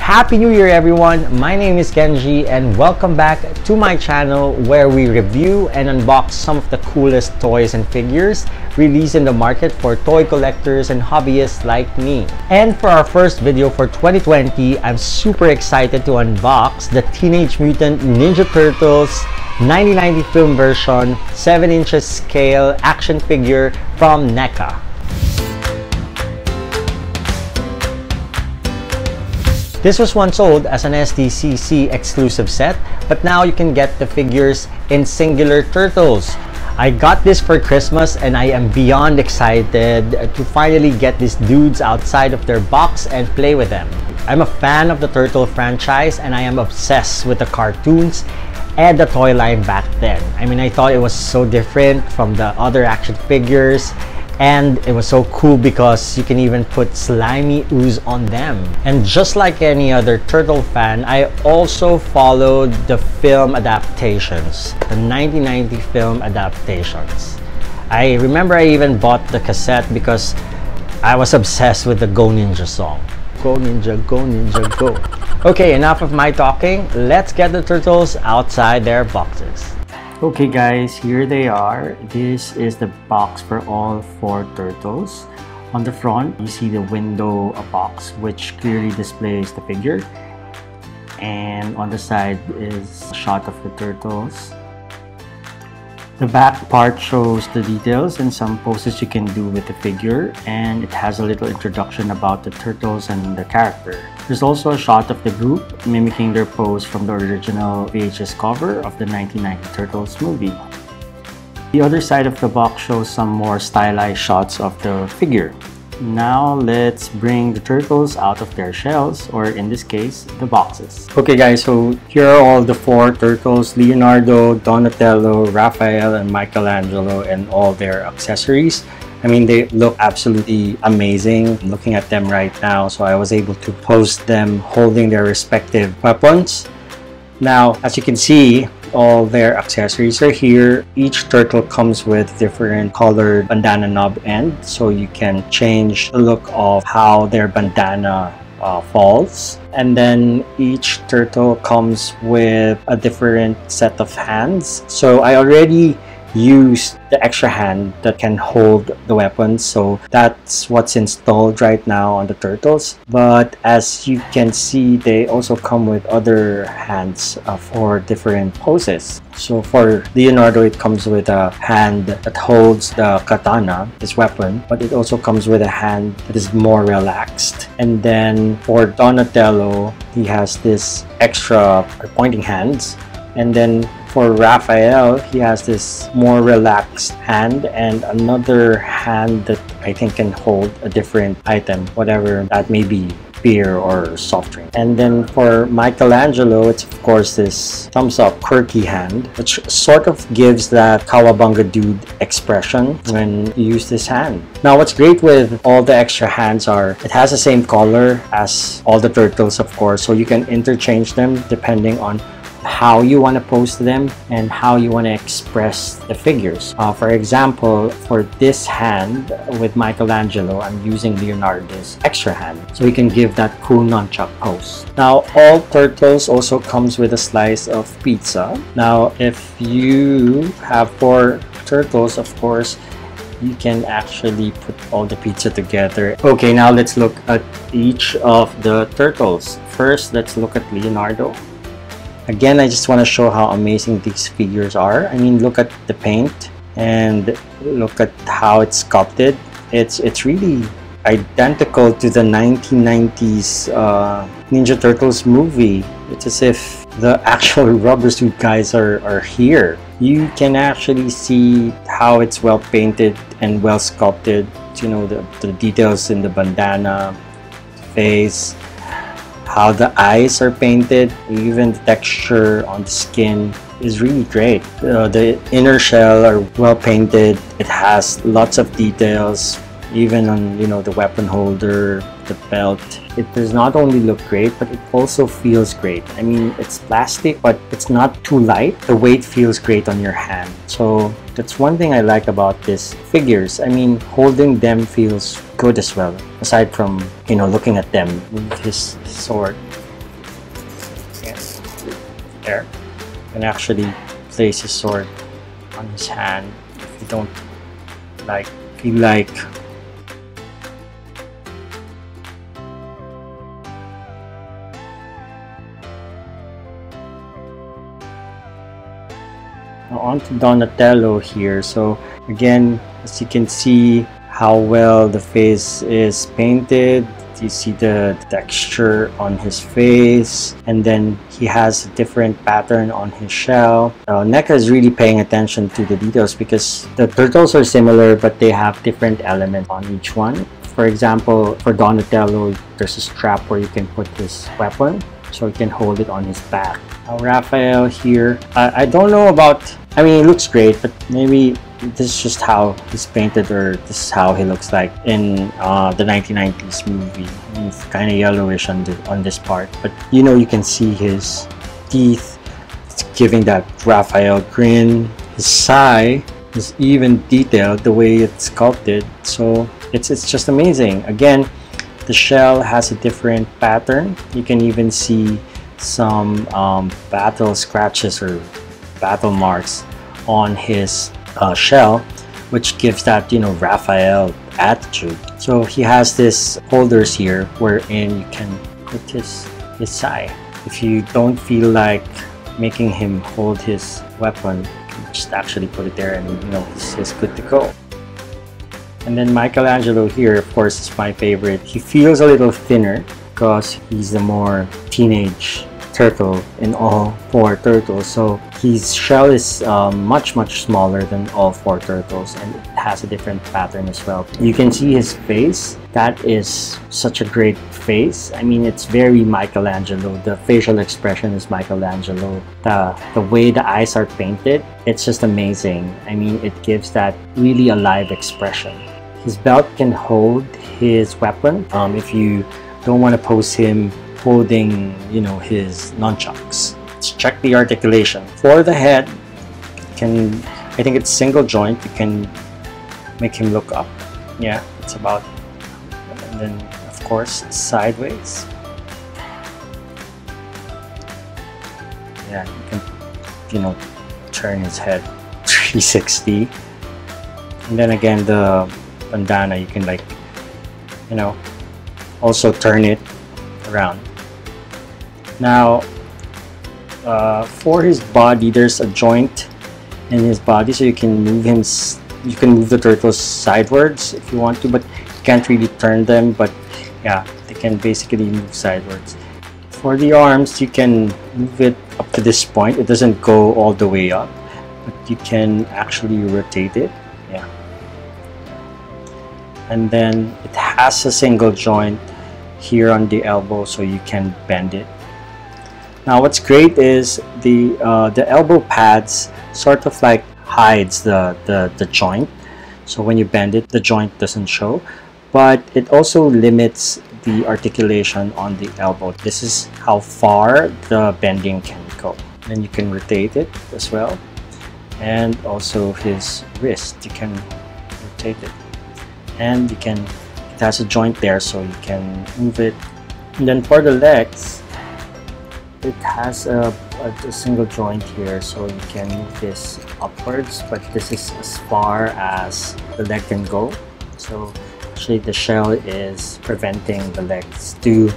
Happy New Year everyone! My name is Kenji and welcome back to my channel where we review and unbox some of the coolest toys and figures released in the market for toy collectors and hobbyists like me. And for our first video for 2020, I'm super excited to unbox the Teenage Mutant Ninja Turtles 1990 film version 7 inches scale action figure from Neca. This was once sold as an SDCC exclusive set, but now you can get the figures in singular turtles. I got this for Christmas and I am beyond excited to finally get these dudes outside of their box and play with them. I'm a fan of the Turtle franchise and I am obsessed with the cartoons and the toy line back then. I mean, I thought it was so different from the other action figures. And it was so cool because you can even put slimy ooze on them. And just like any other Turtle fan, I also followed the film adaptations, the 1990 film adaptations. I remember I even bought the cassette because I was obsessed with the Go Ninja song. Go Ninja, go Ninja, go. Okay, enough of my talking. Let's get the turtles outside their boxes. Okay guys, here they are. This is the box for all 4 turtles. On the front, you see the window box which clearly displays the figure. And on the side is a shot of the turtles. The back part shows the details and some poses you can do with the figure, and it has a little introduction about the turtles and the character. There's also a shot of the group mimicking their pose from the original VHS cover of the 1990 Turtles movie. The other side of the box shows some more stylized shots of the figure. Now let's bring the turtles out of their shells, or in this case, the boxes. Okay guys, so here are all the 4 turtles: Leonardo, Donatello, Raphael, and Michelangelo, and all their accessories. I mean, they look absolutely amazing. I'm looking at them right now, so I was able to post them holding their respective weapons. Now, as you can see, all their accessories are here. Each turtle comes with different colored bandana knob end, so you can change the look of how their bandana falls. And then each turtle comes with a different set of hands. So I already used the extra hand that can hold the weapons, so that's what's installed right now on the turtles. But as you can see, they also come with other hands for different poses. So for Leonardo, it comes with a hand that holds the katana, his weapon, but it also comes with a hand that is more relaxed. And then for Donatello, he has this extra pointing hands. And then for Raphael, he has this more relaxed hand and another hand that I think can hold a different item, whatever that may be, beer or soft drink. And then for Michelangelo, it's of course this thumbs up quirky hand, which sort of gives that Kawabunga dude expression when you use this hand. Now what's great with all the extra hands are it has the same color as all the turtles, of course, so you can interchange them depending on how you want to pose them and how you want to express the figures. For example, for this hand with Michelangelo, I'm using Leonardo's extra hand, so you can give that cool nunchuck pose. Now, all turtles also comes with a slice of pizza. Now, if you have 4 turtles, of course, you can actually put all the pizza together. Okay, now let's look at each of the turtles. First, let's look at Leonardo. Again, I just want to show how amazing these figures are. I mean, look at the paint and look at how it's sculpted. It's really identical to the 1990s Ninja Turtles movie. It's as if the actual rubber suit guys are here. You can actually see how it's well painted and well sculpted. You know, the details in the bandana, face, how the eyes are painted, even the texture on the skin is really great. The inner shell are well painted. It has lots of details, even on, you know, the weapon holder, the belt. It does not only look great, but it also feels great. I mean, it's plastic, but it's not too light. The weight feels great on your hand. So that's one thing I like about these figures. I mean, holding them feels good as well, aside from, you know, looking at them with his sword. can actually place his sword on his hand if you don't feel like. Now on to Donatello here. So again, as you can see how well the face is painted. You see the texture on his face, and then he has a different pattern on his shell. Neca is really paying attention to the details because the turtles are similar, but they have different elements on each one. For example, for Donatello, there's a strap where you can put his weapon, so you can hold it on his back. Now Raphael here, I don't know about, I mean, it looks great, but maybe this is just how he's painted, or this is how he looks like in the 1990s movie. I mean, it's kind of yellowish on this part, but you know, you can see his teeth. It's giving that Raphael grin. His sigh is even detailed the way it's sculpted, so it's just amazing. Again, the shell has a different pattern. You can even see some battle scratches or battle marks on his shell, which gives that, you know, Raphael attitude. So he has this holders here wherein you can put his sigh. If you don't feel like making him hold his weapon, you can just actually put it there, and you know, he's good to go. And then Michelangelo here, of course, is my favorite. He feels a little thinner because he's the more teenage turtle in all 4 turtles. So his shell is much smaller than all 4 turtles, and it has a different pattern as well. You can see his face. That is such a great face. I mean, it's very Michelangelo. The facial expression is Michelangelo. The way the eyes are painted, it's just amazing. I mean, it gives that really alive expression. His belt can hold his weapon if you don't want to pose him holding, you know, his nunchucks. Let's check the articulation. For the head, I think it's single joint. You can make him look up. Yeah, it's about, and then of course sideways. Yeah, you can, you know, turn his head 360. And then again, the bandana, you can, like, you know, also turn it around. Now for his body, there's a joint in his body, so you can move him, you can move the turtles sidewards if you want to, but you can't really turn them. But yeah, they can basically move sidewards. For the arms, you can move it up to this point. It doesn't go all the way up, but you can actually rotate it. Yeah. And then it has a single joint here on the elbow, so you can bend it. Now what's great is the elbow pads sort of like hides the joint, so when you bend it, the joint doesn't show, but it also limits the articulation on the elbow. This is how far the bending can go. Then you can rotate it as well, and also his wrist, you can rotate it, and you can, it has a joint there, so you can move it. And then for the legs, it has a single joint here, so you can move this upwards, but this is as far as the leg can go. So actually the shell is preventing the legs to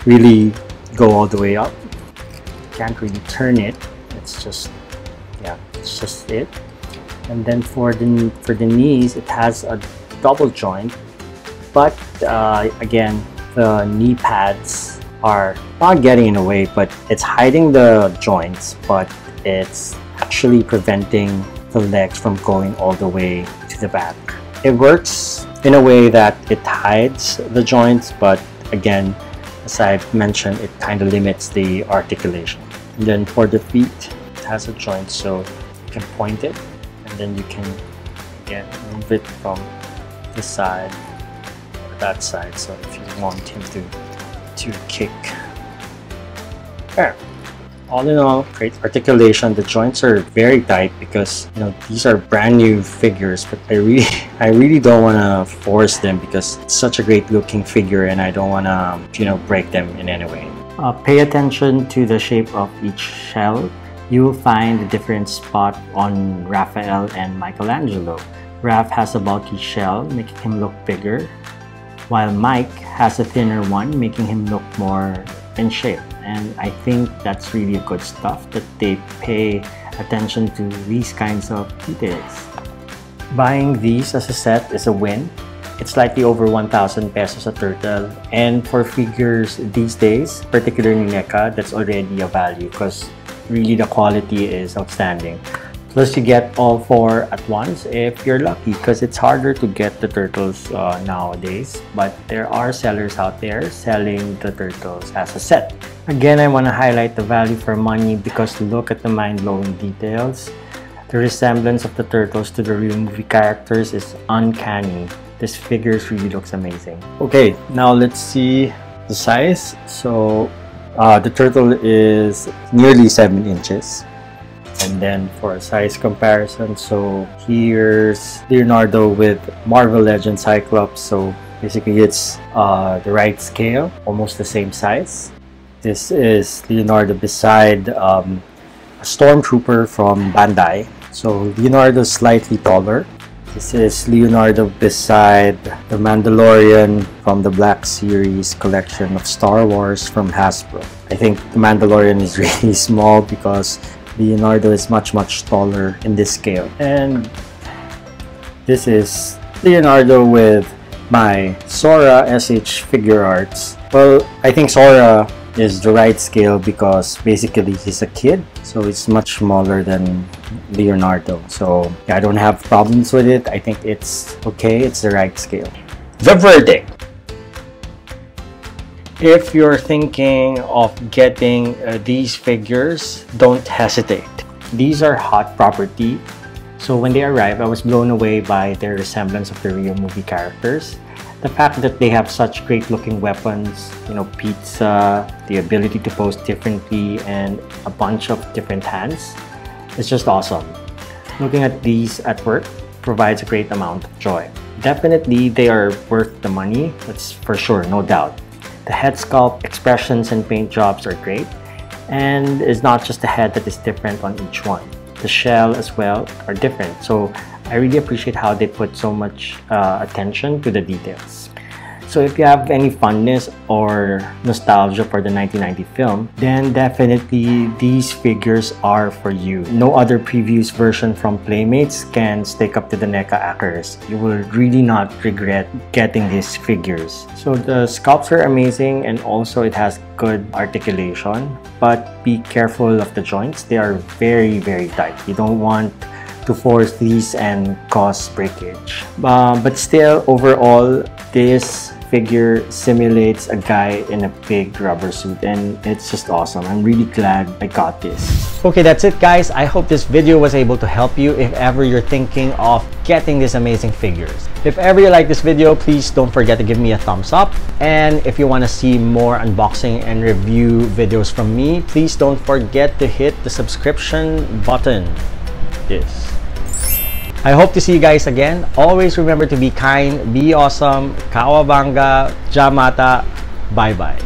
really go all the way up. You can't really turn it. It's just, yeah, it's just it. And then for the knees, it has a double joint, but again, the knee pads are not getting in the way, but it's hiding the joints, but it's actually preventing the legs from going all the way to the back. It works in a way that it hides the joints, but again, as I've mentioned, it kind of limits the articulation. And then for the feet, it has a joint, so you can point it, and then you can again move it from this side or that side, so if you want him to kick. There. All in all, great articulation. The joints are very tight because, you know, these are brand new figures, but I really don't want to force them because it's such a great looking figure, and I don't want to, you know, break them in any way. Pay attention to the shape of each shell. you will find a different spot on Raphael and Michelangelo. Raph has a bulky shell, making him look bigger, while Mike has a thinner one, making him look more in shape. And I think that's really good stuff, that they pay attention to these kinds of details. Buying these as a set is a win. It's slightly over 1,000 pesos a turtle, and for figures these days, particularly Neca, that's already a value because really the quality is outstanding. Plus you get all four at once if you're lucky, because it's harder to get the turtles nowadays, but there are sellers out there selling the turtles as a set. Again, I want to highlight the value for money because look at the mind-blowing details. The resemblance of the turtles to the real movie characters is uncanny. This figure really looks amazing. Okay, now let's see the size. So the turtle is nearly 7 inches. And then for a size comparison, so here's Leonardo with Marvel Legends Cyclops. So basically it's the right scale, almost the same size. This is Leonardo beside a Stormtrooper from Bandai. So Leonardo is slightly taller. This is Leonardo beside the Mandalorian from the Black Series collection of Star Wars from Hasbro. I think the Mandalorian is really small because Leonardo is much taller in this scale. And this is Leonardo with my Sora SH Figure Arts. Well, I think Sora is the right scale because basically he's a kid, so it's much smaller than Leonardo. So yeah, I don't have problems with it. I think it's okay, it's the right scale. The verdict. If you're thinking of getting these figures, don't hesitate. These are hot property. So when they arrived, I was blown away by their resemblance of the real movie characters. The fact that they have such great looking weapons, you know, pizza, the ability to pose differently, and a bunch of different hands, it's just awesome. Looking at these at work provides a great amount of joy. Definitely they are worth the money, that's for sure, no doubt. The head sculpt, expressions, and paint jobs are great, and it's not just the head that is different on each one. The shell as well are different, so I really appreciate how they put so much attention to the details. So if you have any fondness or nostalgia for the 1990 film, then definitely these figures are for you. No other previous version from Playmates can stick up to the Neca actors. You will really not regret getting these figures. So the sculpts are amazing, and also it has good articulation, but be careful of the joints. They are very tight. You don't want to force these and cause breakage. But still, overall, this figure simulates a guy in a big rubber suit, and it's just awesome. I'm really glad I got this. Okay, that's it guys. I hope this video was able to help you if ever you're thinking of getting these amazing figures. If ever you like this video, please don't forget to give me a thumbs up. And if you want to see more unboxing and review videos from me, please don't forget to hit the subscription button. Yes. I hope to see you guys again. Always remember to be kind, be awesome, kawabanga, jamata, bye-bye.